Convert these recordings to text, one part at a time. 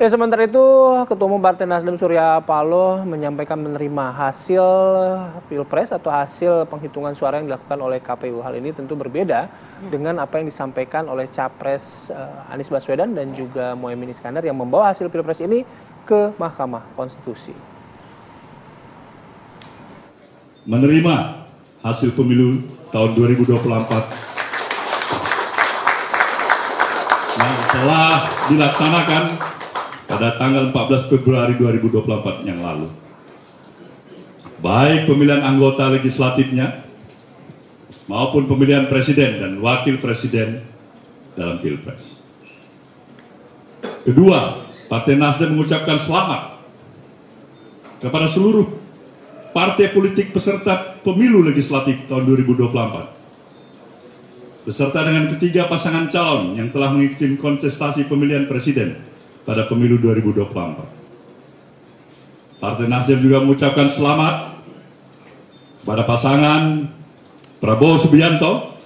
Ya, sementara itu, Ketua Umum Partai Nasdem Surya Paloh menyampaikan menerima hasil Pilpres atau hasil penghitungan suara yang dilakukan oleh KPU. Hal ini tentu berbeda dengan apa yang disampaikan oleh Capres Anies Baswedan dan juga Muhaimin Iskandar yang membawa hasil Pilpres ini ke Mahkamah Konstitusi. Menerima hasil pemilu tahun 2024 yang telah dilaksanakan pada tanggal 14 Februari 2024 yang lalu. Baik pemilihan anggota legislatifnya maupun pemilihan presiden dan wakil presiden dalam Pilpres. Kedua, Partai Nasdem mengucapkan selamat kepada seluruh partai politik peserta pemilu legislatif tahun 2024 beserta dengan ketiga pasangan calon yang telah mengikuti kontestasi pemilihan presiden pada pemilu 2024. Partai Nasdem juga mengucapkan selamat pada pasangan Prabowo Subianto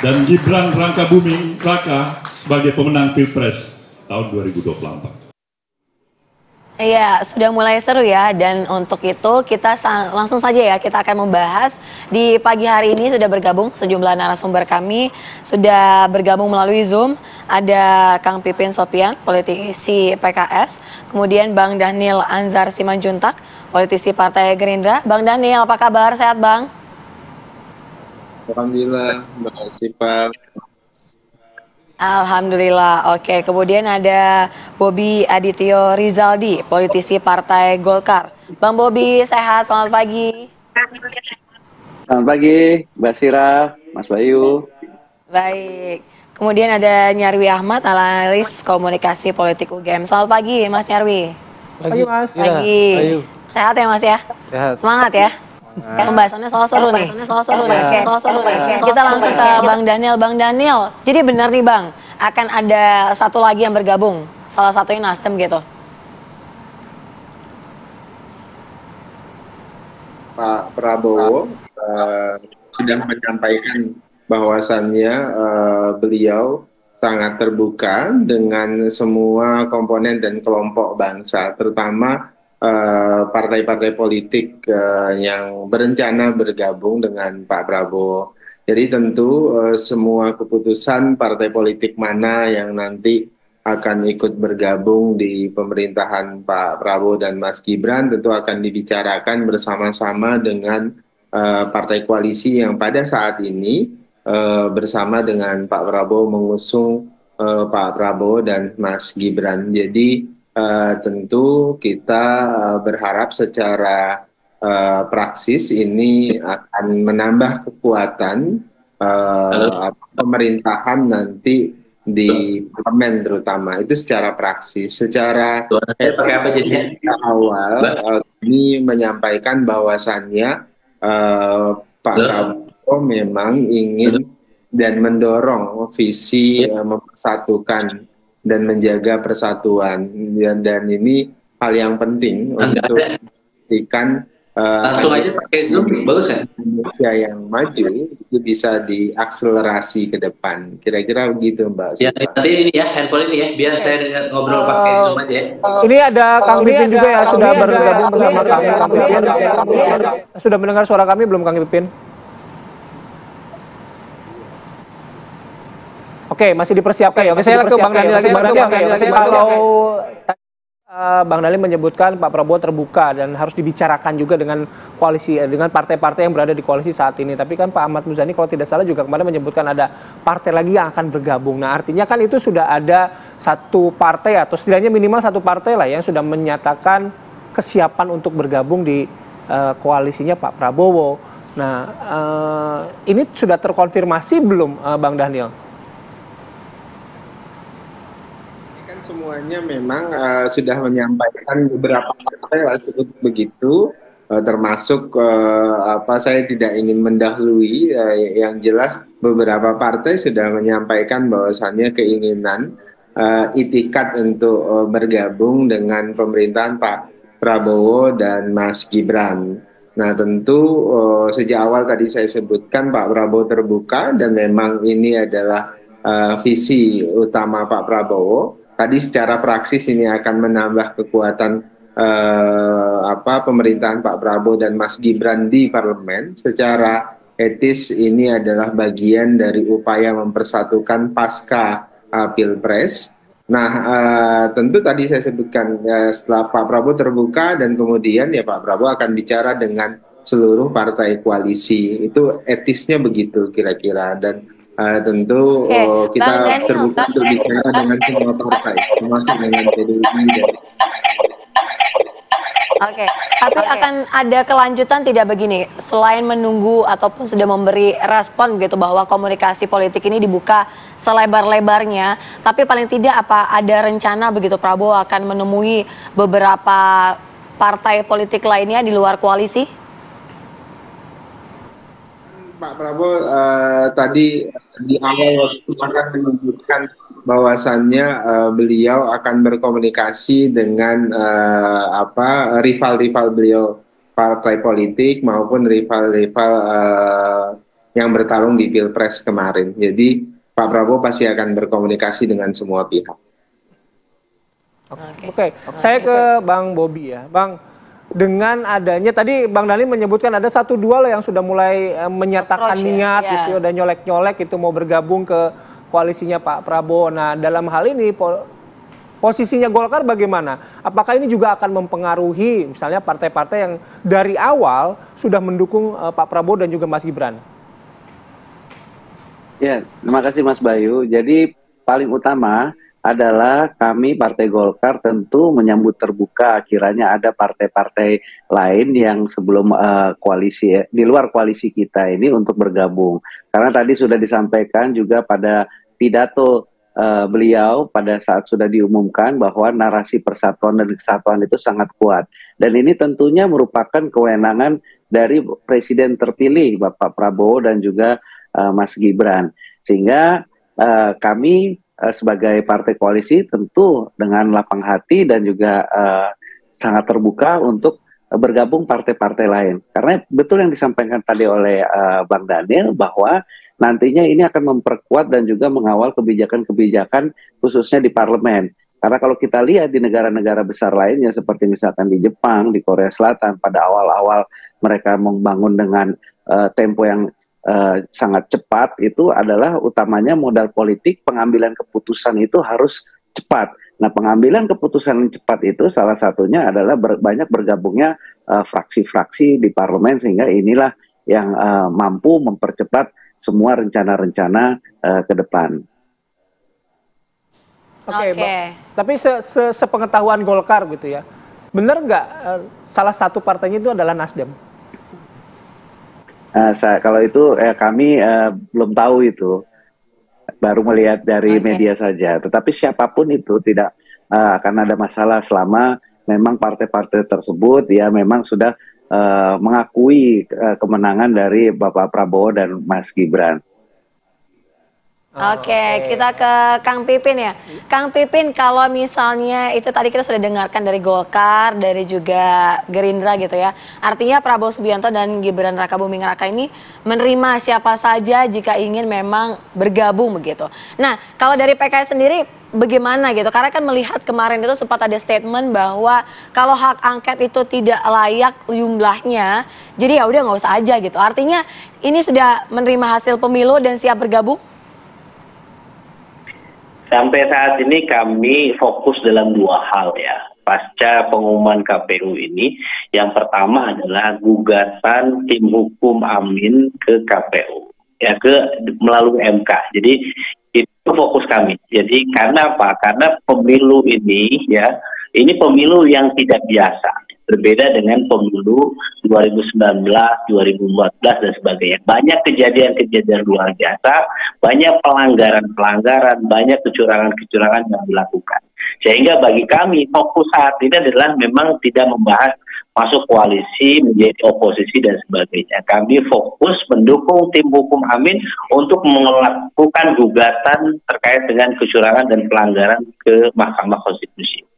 dan Gibran Rakabuming Raka sebagai pemenang Pilpres tahun 2024. Iya, sudah mulai seru ya, dan untuk itu kita langsung saja ya, kita akan membahas. Di pagi hari ini sudah bergabung sejumlah narasumber kami, sudah bergabung melalui Zoom. Ada Kang Pipin Sopian, politisi PKS, kemudian Bang Dhanil Anzar Simanjuntak, politisi Partai Gerindra. Bang Dhanil, apa kabar? Sehat, Bang? Alhamdulillah, Mbak Sipa. Alhamdulillah, oke. Kemudian ada Bobi Adityo Rizaldi, politisi Partai Golkar. Bang Bobi, sehat, selamat pagi. Selamat pagi, Mbak Sira, Mas Bayu. Baik. Kemudian ada Nyarwi Ahmad, analis komunikasi politik UGM. Selamat pagi, Mas Nyarwi. Pagi, Mas. Pagi. Sehat ya, Mas ya? Sehat. Semangat ya? Pembahasannya soal seru nih. Kita langsung ke Bang Dhanil. Bang Dhanil, jadi benar nih Bang, akan ada satu lagi yang bergabung, salah satunya Nasdem gitu. Pak Prabowo sudah menyampaikan bahwasannya beliau sangat terbuka dengan semua komponen dan kelompok bangsa, terutama partai-partai politik yang berencana bergabung dengan Pak Prabowo. Jadi tentu semua keputusan partai politik mana yang nanti akan ikut bergabung di pemerintahan Pak Prabowo dan Mas Gibran tentu akan dibicarakan bersama-sama dengan partai koalisi yang pada saat ini bersama dengan Pak Prabowo mengusung Pak Prabowo dan Mas Gibran. Jadi tentu kita berharap secara praksis ini akan menambah kekuatan pemerintahan nanti di parlemen terutama, itu secara praksis. Secara awal ini menyampaikan bahwasannya Pak Prabowo memang ingin dan mendorong visi mempersatukan dan menjaga persatuan, dan ini hal yang penting untuk memastikan langsung aja pakai Zoom, bagus ya? Indonesia yang maju itu bisa diakselerasi ke depan. Kira-kira begitu, Mbak. Ya, nanti ini ya, handphone ini ya, biar saya dengar ngobrol pakai Zoom aja ya. Ini ada Kang Pipin juga ya, sudah bergabung bersama kami. Kang Pipin, sudah mendengar suara kami belum, Kang Pipin? Oke, masih dipersiapkan ya. Oke, saya ke Bang Dhanil lagi. Kalau Bang Dhanil menyebutkan Pak Prabowo terbuka dan harus dibicarakan juga dengan koalisi, dengan partai-partai yang berada di koalisi saat ini. Tapi kan Pak Ahmad Muzani kalau tidak salah juga kemarin menyebutkan ada partai lagi yang akan bergabung. Nah, artinya kan itu sudah ada satu partai atau setidaknya minimal satu partai lah yang sudah menyatakan kesiapan untuk bergabung di koalisinya Pak Prabowo. Nah, ini sudah terkonfirmasi belum, Bang Dhanil? Semuanya memang sudah menyampaikan, beberapa partai lah sebut begitu, termasuk saya tidak ingin mendahului, yang jelas beberapa partai sudah menyampaikan bahwasannya keinginan itikat untuk bergabung dengan pemerintahan Pak Prabowo dan Mas Gibran. Nah tentu sejak awal tadi saya sebutkan Pak Prabowo terbuka dan memang ini adalah visi utama Pak Prabowo. tadi secara praksis ini akan menambah kekuatan pemerintahan Pak Prabowo dan Mas Gibran di parlemen. Secara etis ini adalah bagian dari upaya mempersatukan pasca Pilpres. Nah, tentu tadi saya sebutkan setelah Pak Prabowo terbuka dan kemudian ya Pak Prabowo akan bicara dengan seluruh partai koalisi. Itu etisnya begitu kira-kira, dan tentu kita terbuka untuk bicara dengan semua partai, termasuk dengan PDI dan Oke, tapi akan ada kelanjutan tidak begini, selain menunggu ataupun sudah memberi respon gitu bahwa komunikasi politik ini dibuka selebar-lebarnya, tapi paling tidak apa ada rencana begitu Prabowo akan menemui beberapa partai politik lainnya di luar koalisi? Pak Prabowo tadi di awal waktu akan menunjukkan bahwasannya beliau akan berkomunikasi dengan rival-rival beliau, partai politik maupun rival-rival yang bertarung di Pilpres kemarin. Jadi Pak Prabowo pasti akan berkomunikasi dengan semua pihak. Oke. Saya ke Bang Bobi ya, Bang. Dengan adanya tadi Bang Daniel menyebutkan ada 1-2 lah yang sudah mulai menyatakan niat gitu dan nyolek-nyolek itu mau bergabung ke koalisinya Pak Prabowo. Nah, dalam hal ini posisinya Golkar bagaimana? Apakah ini juga akan mempengaruhi misalnya partai-partai yang dari awal sudah mendukung Pak Prabowo dan juga Mas Gibran? Ya, terima kasih Mas Bayu. Jadi paling utama adalah kami Partai Golkar tentu menyambut terbuka kiranya ada partai-partai lain yang sebelum koalisi di luar koalisi kita ini untuk bergabung. Karena tadi sudah disampaikan juga pada pidato beliau pada saat sudah diumumkan bahwa narasi persatuan dan kesatuan itu sangat kuat. Dan ini tentunya merupakan kewenangan dari Presiden terpilih Bapak Prabowo dan juga Mas Gibran. Sehingga kami sebagai partai koalisi tentu dengan lapang hati dan juga sangat terbuka untuk bergabung partai-partai lain. Karena betul yang disampaikan tadi oleh Bang Daniel bahwa nantinya ini akan memperkuat dan juga mengawal kebijakan-kebijakan khususnya di parlemen. Karena kalau kita lihat di negara-negara besar lainnya seperti misalkan di Jepang, di Korea Selatan pada awal-awal mereka membangun dengan tempo yang sangat cepat, itu adalah utamanya modal politik, pengambilan keputusan itu harus cepat. Nah, pengambilan keputusan yang cepat itu salah satunya adalah banyak bergabungnya fraksi-fraksi di parlemen, sehingga inilah yang mampu mempercepat semua rencana-rencana ke depan. Oke. Tapi sepengetahuan Golkar gitu ya, benar nggak salah satu partainya itu adalah Nasdem? Kalau itu kami belum tahu itu, baru melihat dari media saja. Tetapi siapapun itu tidak akan ada masalah selama memang partai-partai tersebut ya memang sudah mengakui kemenangan dari Bapak Prabowo dan Mas Gibran. Oke, kita ke Kang Pipin ya. Kang Pipin, kalau misalnya itu tadi kita sudah dengarkan dari Golkar, dari juga Gerindra gitu ya. Artinya Prabowo Subianto dan Gibran Rakabuming Raka ini menerima siapa saja jika ingin memang bergabung begitu. Nah, kalau dari PKS sendiri bagaimana gitu? Karena kan melihat kemarin itu sempat ada statement bahwa kalau hak angket itu tidak layak jumlahnya, jadi ya udah nggak usah aja gitu. Artinya ini sudah menerima hasil pemilu dan siap bergabung? Sampai saat ini kami fokus dalam dua hal ya. Pasca pengumuman KPU ini, yang pertama adalah gugatan tim hukum Amin ke KPU, ya melalui MK. Jadi itu fokus kami. Jadi karena apa? Karena pemilu ini ya, ini pemilu yang tidak biasa. Berbeda dengan pemilu 2019, 2014 dan sebagainya. Banyak kejadian-kejadian luar biasa, banyak pelanggaran-pelanggaran, banyak kecurangan-kecurangan yang dilakukan. Sehingga bagi kami fokus saat ini adalah memang tidak membahas masuk koalisi, menjadi oposisi dan sebagainya. Kami fokus mendukung tim hukum Amin untuk melakukan gugatan terkait dengan kecurangan dan pelanggaran ke Mahkamah Konstitusi.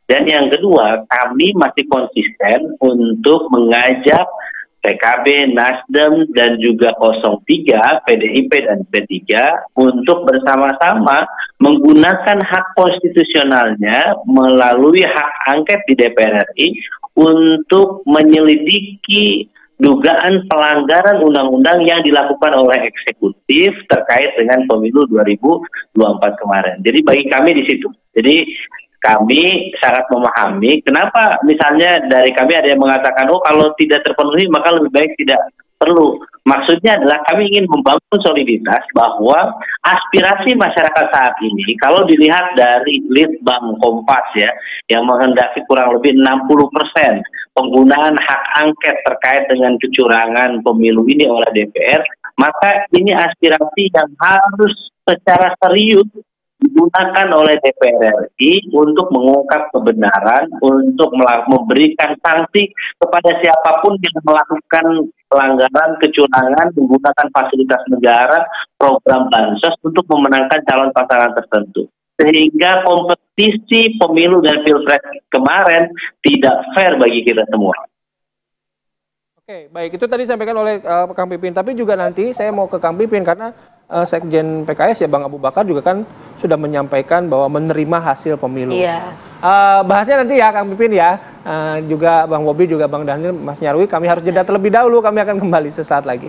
Dan yang kedua, kami masih konsisten untuk mengajak PKB, Nasdem, dan juga 03, PDIP dan P3 untuk bersama-sama menggunakan hak konstitusionalnya melalui hak angket di DPR RI untuk menyelidiki dugaan pelanggaran undang-undang yang dilakukan oleh eksekutif terkait dengan pemilu 2024 kemarin. Jadi bagi kami di situ. Jadi kami sangat memahami kenapa misalnya dari kami ada yang mengatakan, oh kalau tidak terpenuhi maka lebih baik tidak perlu. Maksudnya adalah kami ingin membangun soliditas bahwa aspirasi masyarakat saat ini kalau dilihat dari Litbang Kompas ya, yang menghendaki kurang lebih 60% penggunaan hak angket terkait dengan kecurangan pemilu ini oleh DPR, maka ini aspirasi yang harus secara serius digunakan oleh DPR RI untuk mengungkap kebenaran, untuk memberikan sanksi kepada siapapun yang melakukan pelanggaran kecurangan menggunakan fasilitas negara, program bansos untuk memenangkan calon pasangan tertentu. Sehingga kompetisi pemilu dan pilpres kemarin tidak fair bagi kita semua. Oke, baik. Itu tadi disampaikan oleh Kang Pipin. Tapi juga nanti saya mau ke Kang Pipin karena Sekjen PKS ya Bang Abu Bakar juga kan sudah menyampaikan bahwa menerima hasil pemilu. Iya. Bahasnya nanti ya Kang Pipin ya. Juga Bang Bobi, juga Bang Daniel, Mas Nyarwi. Kami harus jeda terlebih dahulu. Kami akan kembali sesaat lagi.